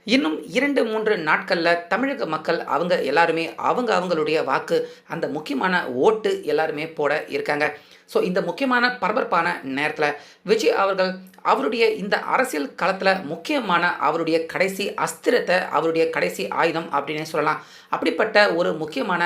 இன்னும் 2, 3 நாட்கள்ல தமிழக மக்கள் அவங்க எல்லாருமே அவங்களுடைய வாக்கு அந்த முக்கியமான ஓட்டு எல்லாருமே போட இருக்காங்க. ஸோ இந்த முக்கியமான பரபரப்பான நேரத்தில விஜய் அவர்கள் அவருடைய இந்த அரசியல் களத்தில முக்கியமான அவருடைய கடைசி அஸ்திரத்த, அவருடைய கடைசி ஆயுதம் அப்படின்னே சொல்லலாம். அப்படிப்பட்ட ஒரு முக்கியமான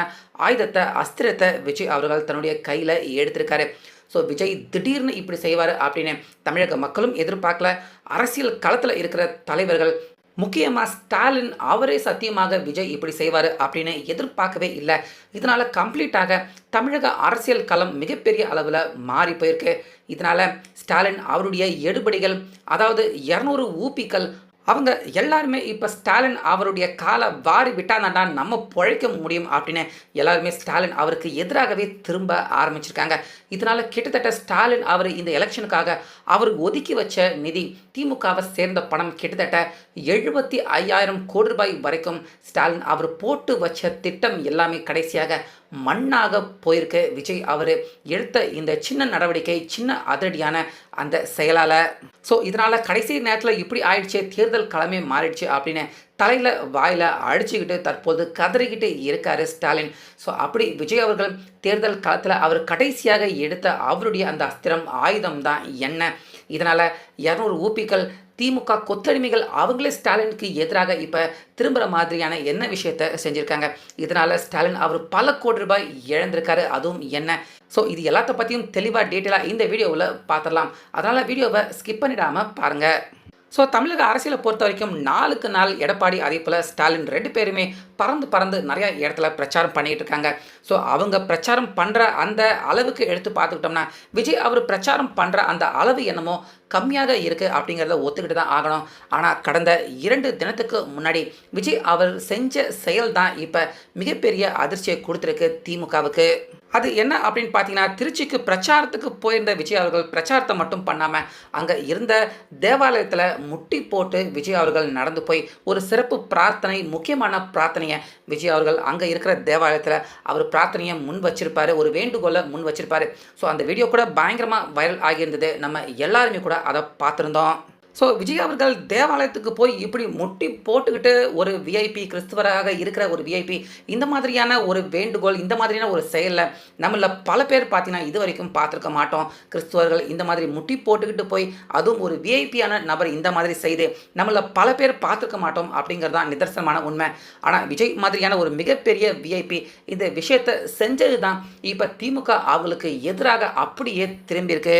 ஆயுதத்த, அஸ்திரத்த விஜய் அவர்கள் தன்னுடைய கையில எடுத்திருக்காரு. ஸோ விஜய் திடீர்னு இப்படி செய்வார் அப்படின்னு தமிழக மக்களும் எதிர்பார்க்கல. அரசியல் களத்தில் இருக்கிற தலைவர்கள் முக்கியமாக ஸ்டாலின் அவரே சத்தியமாக விஜய் இப்படி செய்வார் அப்படின்னு எதிர்பார்க்கவே இல்லை. இதனால் கம்ப்ளீட்டாக தமிழக அரசியல் களம் மிகப்பெரிய அளவில் மாறி போயிருக்கு. இதனால் ஸ்டாலின் அவருடைய எடுபடிகள், அதாவது 200 ஊபிக்கள், அவங்க எல்லாருமே இப்போ ஸ்டாலின் அவருடைய காலை வாரி விட்டாதாண்டா நம்ம பிழைக்க முடியும் அப்படின்னு எல்லாருமே ஸ்டாலின் அவருக்கு எதிராகவே திரும்ப ஆரம்பிச்சிருக்காங்க. இதனால் கிட்டத்தட்ட ஸ்டாலின் அவர் இந்த எலெக்ஷனுக்காக அவர் ஒதுக்கி வச்ச நிதி, திமுகவை சேர்ந்த பணம் கிட்டத்தட்ட 75,000 கோடி ரூபாய் வரைக்கும் ஸ்டாலின் அவர் போட்டு வச்ச திட்டம் எல்லாமே கடைசியாக மண்ணாக போயிருக்க விஜய் அவர் எடுத்த இந்த சின்ன நடவடிக்கை, சின்ன அதிரடியான அந்த செயலால். ஸோ இதனால் கடைசி நேரத்தில் இப்படி ஆயிடுச்சு, தேர்தல் களமே மாறிடுச்சு அப்படின்னு தலையில் வாயில் அடிச்சுக்கிட்டு தற்போது கதறிக்கிட்டு இருக்கார் ஸ்டாலின். ஸோ அப்படி விஜய் அவர்கள் தேர்தல் களத்தில் அவர் கடைசியாக எடுத்த அவருடைய அந்த அஸ்திரம், ஆயுதம் தான் என்ன? இதனால் 200 ஊபிக்கள், திமுக கொத்தடிமைகள் அவங்களே ஸ்டாலினுக்கு எதிராக இப்போ திரும்புகிற மாதிரியான என்ன விஷயத்தை செஞ்சுருக்காங்க. இதனால் ஸ்டாலின் அவர் பல கோடி ரூபாய் இழந்திருக்காரு. அதுவும் என்ன? ஸோ இது எல்லாத்த பற்றியும் தெளிவாக டீட்டெயிலாக இந்த வீடியோவில் பார்த்துடலாம். அதனால் வீடியோவை ஸ்கிப் பண்ணிடாமல் பாருங்கள். ஸோ தமிழக அரசியலை பொறுத்த வரைக்கும் நாளுக்கு நாள் எடப்பாடி, அதே போல் ஸ்டாலின் 2 பேருமே பறந்து நிறையா இடத்துல பிரச்சாரம் பண்ணிகிட்டு இருக்காங்க. ஸோ அவங்க பிரச்சாரம் பண்ணுற அந்த அளவுக்கு எடுத்து பார்த்துக்கிட்டோம்னா விஜய் அவர் பிரச்சாரம் பண்ணுற அந்த அளவு என்னமோ கம்மியாக இருக்குது அப்படிங்கிறத ஒத்துக்கிட்டு தான் ஆகணும். ஆனால் கடந்த 2 தினத்துக்கு முன்னாடி விஜய் அவர் செஞ்ச செயல் தான் இப்போ மிகப்பெரிய அதிர்ச்சியை கொடுத்துருக்கு திமுகவுக்கு. அது என்ன அப்படின்னு பார்த்தீங்கன்னா, திருச்சிக்கு பிரச்சாரத்துக்கு போயிருந்த விஜய் அவர்கள் பிரச்சாரத்தை மட்டும் பண்ணாமல் அங்கே இருந்த தேவாலயத்தில் முட்டி போட்டு விஜய் அவர்கள் நடந்து போய் ஒரு சிறப்பு பிரார்த்தனை, முக்கியமான பிரார்த்தனையை விஜய் அவர்கள் அங்கே இருக்கிற தேவாலயத்தில் அவர் பிரார்த்தனையை முன் வச்சிருப்பார், ஒரு வேண்டுகோளை முன் வச்சிருப்பார். ஸோ அந்த வீடியோ கூட பயங்கரமாக வைரல் ஆகியிருந்தது. நம்ம எல்லாருமே கூட அதை பார்த்துருந்தோம். ஸோ விஜய் அவர்கள் தேவாலயத்துக்கு போய் இப்படி முட்டி போட்டுக்கிட்டு ஒரு விஐபி, கிறிஸ்துவராக இருக்கிற ஒரு விஐபி இந்த மாதிரியான ஒரு வேண்டுகோள், இந்த மாதிரியான ஒரு செயலில் நம்மள பல பேர் பார்த்தீங்கன்னா இது வரைக்கும் பார்த்துருக்க மாட்டோம். கிறிஸ்துவர்கள் இந்த மாதிரி முட்டி போட்டுக்கிட்டு போய், அதுவும் ஒரு விஐபியான நபர் இந்த மாதிரி செய்து நம்மள பல பேர் பார்த்துருக்க மாட்டோம் அப்படிங்கிறது தான் நிதர்சனமான உண்மை. ஆனால் விஜய் மாதிரியான ஒரு மிகப்பெரிய விஐபி இந்த விஷயத்தை செஞ்சது தான் இப்போ திமுக அவங்களுக்கு எதிராக அப்படியே திரும்பியிருக்கு.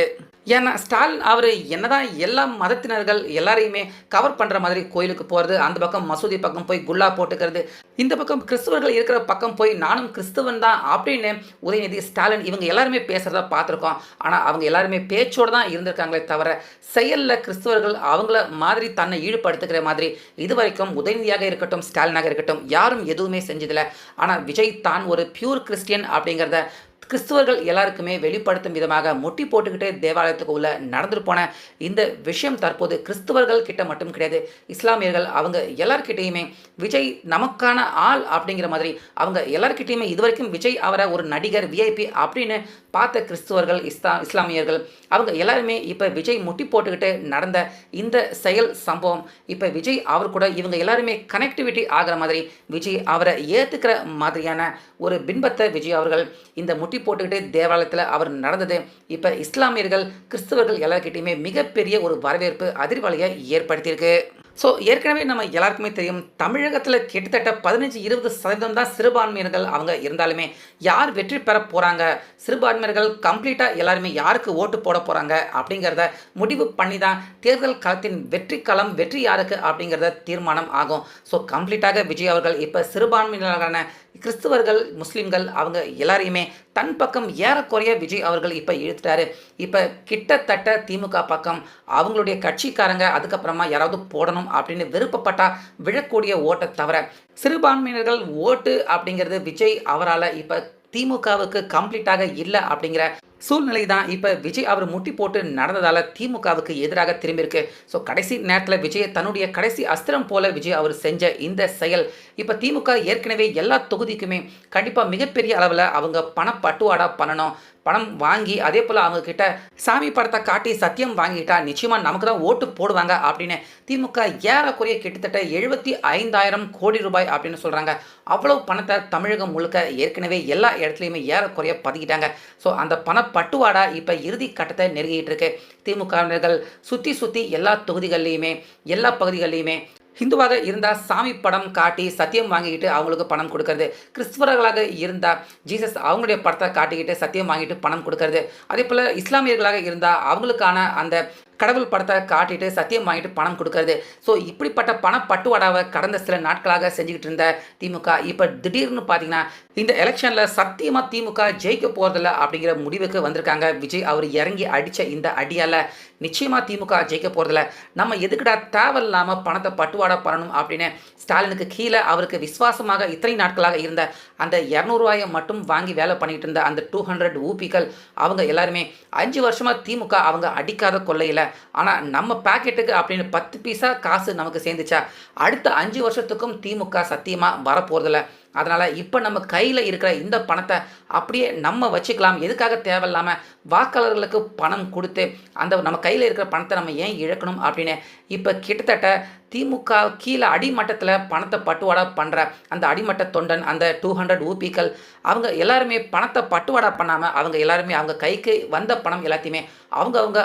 ஏன்னா ஸ்டாலின் அவர் என்னதான் எல்லா மதத்தினர்கள் எல்லாரையுமே கவர் பண்ணுற மாதிரி கோயிலுக்கு போகிறது, அந்த பக்கம் மசூதி பக்கம் போய் குல்லா போட்டுக்கிறது, இந்த பக்கம் கிறிஸ்துவர்கள் இருக்கிற பக்கம் போய் நானும் கிறிஸ்துவன் தான் அப்படின்னு உதயநிதி, ஸ்டாலின் இவங்க எல்லாருமே பேசுகிறத பார்த்துருக்கோம். ஆனால் அவங்க எல்லாருமே பேச்சோடு தான் இருந்திருக்காங்களே தவிர செயலில் கிறிஸ்துவர்கள் அவங்கள மாதிரி தன்னை ஈடுபடுத்துக்கிற மாதிரி இது வரைக்கும் உதயநிதியாக இருக்கட்டும், ஸ்டாலினாக இருக்கட்டும் யாரும் எதுவுமே செஞ்சதில்லை. ஆனால் விஜய் தான் ஒரு பியூர் கிறிஸ்டியன் அப்படிங்கிறத கிறிஸ்துவர்கள் எல்லாருக்குமே வெளிப்படுத்தும் விதமாக முட்டி போட்டுக்கிட்டே தேவாலயத்துக்கு உள்ள நடந்துட்டு போன இந்த விஷயம் தற்போது கிறிஸ்துவர்கள் கிட்ட மட்டும் கிடையாது, இஸ்லாமியர்கள் அவங்க எல்லார்கிட்டையுமே விஜய் நமக்கான ஆள் அப்படிங்கிற மாதிரி அவங்க எல்லார்கிட்டையுமே இதுவரைக்கும் விஜய் அவரை ஒரு நடிகர், விஐபி அப்படின்னு பார்த்த கிறிஸ்துவர்கள், இஸ்லாமியர்கள் அவங்க எல்லாருமே இப்போ விஜய் முட்டி போட்டுக்கிட்டு நடந்த இந்த செயல் சம்பவம் இப்போ விஜய் அவர் கூட இவங்க எல்லாருமே கனெக்டிவிட்டி ஆகிற மாதிரி, விஜய் அவரை ஏற்றுக்கிற மாதிரியான ஒரு பின்பத்தை விஜய் அவர்கள் இந்த முட்டி போட்டுக்கிட்டு தேவாலயத்தில் அவர் நடந்தது இப்போ இஸ்லாமியர்கள், கிறிஸ்தவர்கள் எல்லார்கிட்டையுமே மிகப்பெரிய ஒரு வரவேற்பு, அதிர்வலையை ஏற்படுத்தியிருக்கு. ஸோ ஏற்கனவே நம்ம எல்லாருக்குமே தெரியும், தமிழகத்தில் கிட்டத்தட்ட 15-20% தான் சிறுபான்மையினர்கள் அவங்க இருந்தாலுமே யார் வெற்றி பெற போகிறாங்க, சிறுபான்மையினர்கள் கம்ப்ளீட்டாக எல்லாருமே யாருக்கு ஓட்டு போட போகிறாங்க அப்படிங்கிறத முடிவு பண்ணி தான் தேர்தல் களத்தின் வெற்றி களம், வெற்றி யாருக்கு அப்படிங்கிறத தீர்மானம் ஆகும். ஸோ கம்ப்ளீட்டாக விஜய் அவர்கள் இப்போ சிறுபான்மையினரான கிறிஸ்துவர்கள், முஸ்லீம்கள் அவங்க எல்லாரையுமே தன் பக்கம் ஏறக்குறைய விஜய் அவர்கள் இப்போ இழுத்துட்டாரு. இப்போ கிட்டத்தட்ட திமுக பக்கம் அவங்களுடைய கட்சிக்காரங்க அதுக்கப்புறமா யாராவது போடணும் அப்படின்னு விருப்பப்பட்டா விழக்கூடிய ஓட்டை தவிர சிறுபான்மையினர்கள் ஓட்டு அப்படிங்கிறது விஜய் அவரால் இப்போ திமுகவுக்கு கம்ப்ளீட்டாக இல்லை அப்படிங்கிற சூழ்நிலை தான் இப்போ விஜய் அவர் முட்டி போட்டு நடந்ததால் திமுகவுக்கு எதிராக திரும்பியிருக்கு. ஸோ கடைசி நேரத்தில் விஜய் தன்னுடைய கடைசி அஸ்திரம் போல விஜய் அவர் செஞ்ச இந்த செயல் இப்போ திமுக ஏற்கனவே எல்லா தொகுதிக்குமே கண்டிப்பாக மிகப்பெரிய அளவில் அவங்க பணப்பட்டுவாடா பண்ணணும், பணம் வாங்கி அதே போல் அவங்க கிட்ட சாமி படத்தை காட்டி சத்தியம் வாங்கிட்டா நிச்சயமாக நமக்கு தான் ஓட்டு போடுவாங்க அப்படின்னு திமுக ஏறக்குறைய கிட்டத்தட்ட 75,000 கோடி ரூபாய் அப்படின்னு சொல்கிறாங்க. அவ்வளவு பணத்தை தமிழகம் முழுக்க ஏற்கனவே எல்லா இடத்துலையுமே ஏறக்குறைய பதுக்கிட்டாங்க. ஸோ அந்த பணப்பட்டுவாடா இப்போ இறுதி கட்டத்தை நெருங்கிட்டு இருக்கு. திமுகவினர்கள் சுற்றி எல்லா தொகுதிகள்லையுமே எல்லா பகுதிகள்லையுமே ஹிந்துவாக இருந்தால் சாமி படம் காட்டி சத்தியம் வாங்கிக்கிட்டு அவங்களுக்கு பணம் கொடுக்கறது, கிறிஸ்துவர்களாக இருந்தால் ஜீசஸ் அவங்களுடைய படத்தை காட்டிக்கிட்டு சத்தியம் வாங்கிட்டு பணம் கொடுக்கறது, அதே போல் இஸ்லாமியர்களாக இருந்தால் அவங்களுக்கான அந்த கடவுள் படத்தை காட்டிட்டு சத்தியம் வாங்கிட்டு பணம் கொடுக்கறது. ஸோ இப்படிப்பட்ட பணப்பட்டுவாடாவை கடந்த சில நாட்களாக செஞ்சுக்கிட்டு இருந்த திமுக இப்போ திடீர்னு பார்த்தீங்கன்னா இந்த எலெக்ஷனில் சத்தியமாக திமுக ஜெயிக்க போகிறதில்ல அப்படிங்கிற முடிவுக்கு வந்திருக்காங்க. விஜய் அவர் இறங்கி அடித்த இந்த அடியால் நிச்சயமாக திமுக ஜெயிக்க போகிறதில்ல, நம்ம எதுக்குடா தேவையில்லாமல் பணத்தை பட்டுவாடா பண்ணணும் அப்படின்னு ஸ்டாலினுக்கு கீழே அவருக்கு விசுவாசமாக இத்தனை நாட்களாக இருந்த அந்த 200 ரூபாயை மட்டும் வாங்கி வேலை பண்ணிகிட்டு இருந்த அந்த 200 ஊபிக்கள் அவங்க எல்லாருமே 5 வருஷமாக திமுக அவங்க அடிக்காத கொள்ளையில், ஆனால் நம்ம பாக்கெட்டுக்கு அப்படின்னு 10 பைசா காசு நமக்கு சேர்ந்துச்சா அடுத்த 5 வருஷத்துக்கும் திமுக சத்தியமாக வரப்போகிறதில்ல. அதனால் இப்போ நம்ம கையில் இருக்கிற இந்த பணத்தை அப்படியே நம்ம வச்சுக்கலாம். எதுக்காக தேவையில்லாமல் வாக்காளர்களுக்கு பணம் கொடுத்து அந்த நம்ம கையில் இருக்கிற பணத்தை நம்ம ஏன் இழக்கணும் அப்படின்னு இப்போ கிட்டத்தட்ட திமுக கீழே அடிமட்டத்தில் பணத்தை பட்டுவாடா பண்ணுற அந்த அடிமட்ட தொண்டன் அந்த 200 ஊபிக்கள் அவங்க எல்லாருமே பணத்தை பட்டுவாடா பண்ணாமல் அவங்க எல்லாருமே அவங்க கைக்கு வந்த பணம் எல்லாத்தையுமே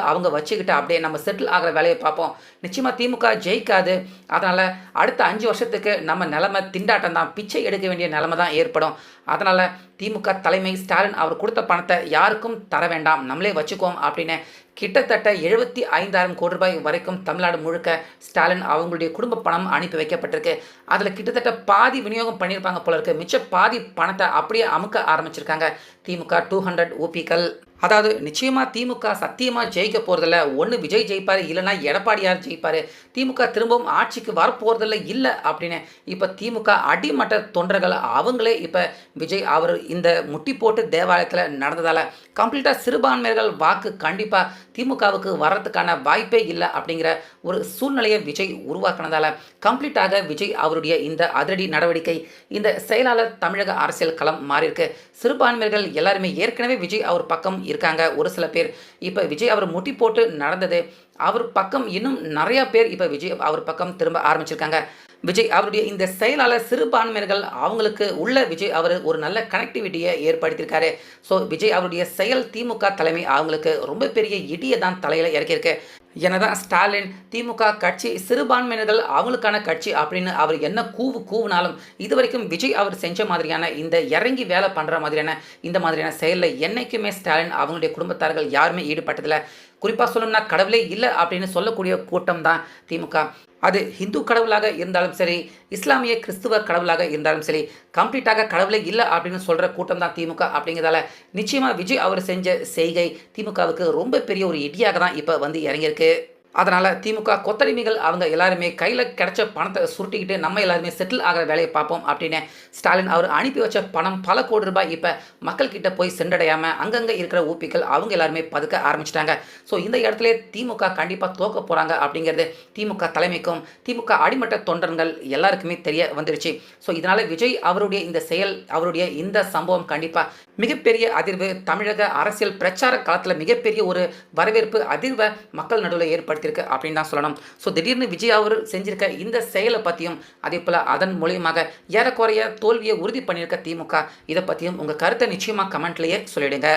அவங்க வச்சுக்கிட்டு அப்படியே நம்ம செட்டில் ஆகிற வேலையை பார்ப்போம். நிச்சயமாக திமுக ஜெயிக்காது. அதனால் அடுத்த 5 வருஷத்துக்கு நம்ம நிலைமை திண்டாட்டம் தான், பிச்சை எடுக்க வேண்டிய நிலைமை தான் ஏற்படும். அதனால் திமுக தலைமை ஸ்டாலின் அவர் கொடுத்த பணத்தை யாருக்கும் தர வேண்டாம், நம்மளே வச்சுக்குவோம் அப்படின்னு கிட்டத்தட்ட 75,000 கோடி ரூபாய் வரைக்கும் தமிழ்நாடு முழுக்க ஸ்டாலின் அவங்களுடைய குடும்ப பணம் அனுப்பி வைக்கப்பட்டிருக்கு. அதில் கிட்டத்தட்ட பாதி விநியோகம் பண்ணியிருப்பாங்க போல இருக்கு. மிச்ச பாதி பணத்தை அப்படியே அமுக்க ஆரம்பிச்சிருக்காங்க திமுக 200 ஊபிக்கள். அதாவது நிச்சயமாக திமுக சத்தியமாக ஜெயிக்க போகிறதில்ல. ஒன்று விஜய் ஜெயிப்பார், இல்லைனா எடப்பாடியார் ஜெயிப்பார். திமுக திரும்பவும் ஆட்சிக்கு வரப்போகிறதில்ல இல்லை அப்படின்னு இப்போ திமுக அடிமட்ட தொண்டர்கள் அவங்களே இப்போ விஜய் அவர் இந்த முட்டி போட்டு தேவாலயத்தில் நடந்ததால் கம்ப்ளீட்டாக சிறுபான்மையர்கள் வாக்கு கண்டிப்பாக திமுகவுக்கு வர்றதுக்கான வாய்ப்பே இல்லை அப்படிங்கிற ஒரு சூழ்நிலையை விஜய் உருவாக்கினதால் கம்ப்ளீட்டாக விஜய் அவருடைய இந்த அதிரடி நடவடிக்கை இந்த செயலாளர் தமிழக அரசியல் களம் மாறியிருக்கு. சிறுபான்மையர்கள் எல்லாருமே ஏற்கனவே விஜய் அவர் பக்கம் இருக்காங்க. ஒரு சில பேர் இப்போ விஜய் அவர் முட்டி போட்டு நடந்தது அவர் பக்கம் இன்னும் நிறையா பேர் இப்போ விஜய் அவர் பக்கம் திரும்ப ஆரம்பிச்சிருக்காங்க. விஜய் அவருடைய இந்த செயலாளர் சிறுபான்மையினர்கள் அவங்களுக்கு உள்ள விஜய் அவர் ஒரு நல்ல கனெக்டிவிட்டியை ஏற்படுத்தியிருக்காரு. ஸோ விஜய் அவருடைய செயல் திமுக தலைமை அவங்களுக்கு ரொம்ப பெரிய இடியை தான் தலையில் இறக்கியிருக்கு. என்னதான் ஸ்டாலின் திமுக கட்சி சிறுபான்மையினர்கள் அவங்களுக்கான கட்சி அப்படின்னு அவர் என்ன கூவுனாலும் இது வரைக்கும் விஜய் அவர் செஞ்ச மாதிரியான இந்த இறங்கி வேலை பண்ணுற மாதிரியான இந்த மாதிரியான செயலில் என்றைக்குமே ஸ்டாலின் அவங்களுடைய குடும்பத்தார்கள் யாருமே ஈடுபட்டதில்லை. குறிப்பாக சொல்லணும்னா கடவுளே இல்லை அப்படின்னு சொல்லக்கூடிய கூட்டம் தான் திமுக. அது ஹிந்து கடவுளாக இருந்தாலும் சரி, இஸ்லாமிய கிறிஸ்துவ கடவுளாக இருந்தாலும் சரி, கம்ப்ளீட்டாக கடவுளே இல்லை அப்படின்னு சொல்கிற கூட்டம் தான் திமுக. அப்படிங்கிறதால நிச்சயமாக விஜய் அவர் செஞ்ச செய்கை திமுகவுக்கு ரொம்ப பெரிய ஒரு இடியாக தான் இப்போ வந்து இறங்கியிருக்கு. அதனால் திமுக கொத்தடிமைகள் அவங்க எல்லாருமே கையில் கிடைச்ச பணத்தை சுருட்டிக்கிட்டு நம்ம எல்லாருமே செட்டில் ஆகிற வேலையை பார்ப்போம் அப்படின்னு ஸ்டாலின் அவர் அனுப்பி வச்ச பணம் பல கோடி ரூபாய் இப்போ மக்கள்கிட்ட போய் சென்றடையாமல் அங்கங்கே இருக்கிற ஊப்பிகள் அவங்க எல்லாருமே பதுக்க ஆரம்பிச்சிட்டாங்க. ஸோ இந்த இடத்துல திமுக கண்டிப்பாக தோக்க போகிறாங்க அப்படிங்கிறது திமுக தலைமைக்கும் திமுக அடிமட்ட தொண்டர்கள் எல்லாருக்குமே தெரிய வந்துருச்சு. ஸோ இதனால் விஜய் அவருடைய இந்த செயல் அவருடைய இந்த சம்பவம் கண்டிப்பாக மிகப்பெரிய அதிர்வு தமிழக அரசியல் பிரச்சார காலத்தில் மிகப்பெரிய ஒரு வரவேற்பு அதிர்வை மக்கள் நடுவில் ஏற்படுத்தியிருக்கு அப்படின்னு தான் சொல்லணும். ஸோ திடீர்னு விஜய் அவர் செஞ்சிருக்க இந்த செயலை பற்றியும் அதே போல் அதன் மூலியமாக ஏறக்குறைய தோல்வியை உறுதி பண்ணியிருக்க திமுக இதை பற்றியும் உங்கள் கருத்தை நிச்சயமாக கமெண்ட்லேயே சொல்லிவிடுங்க.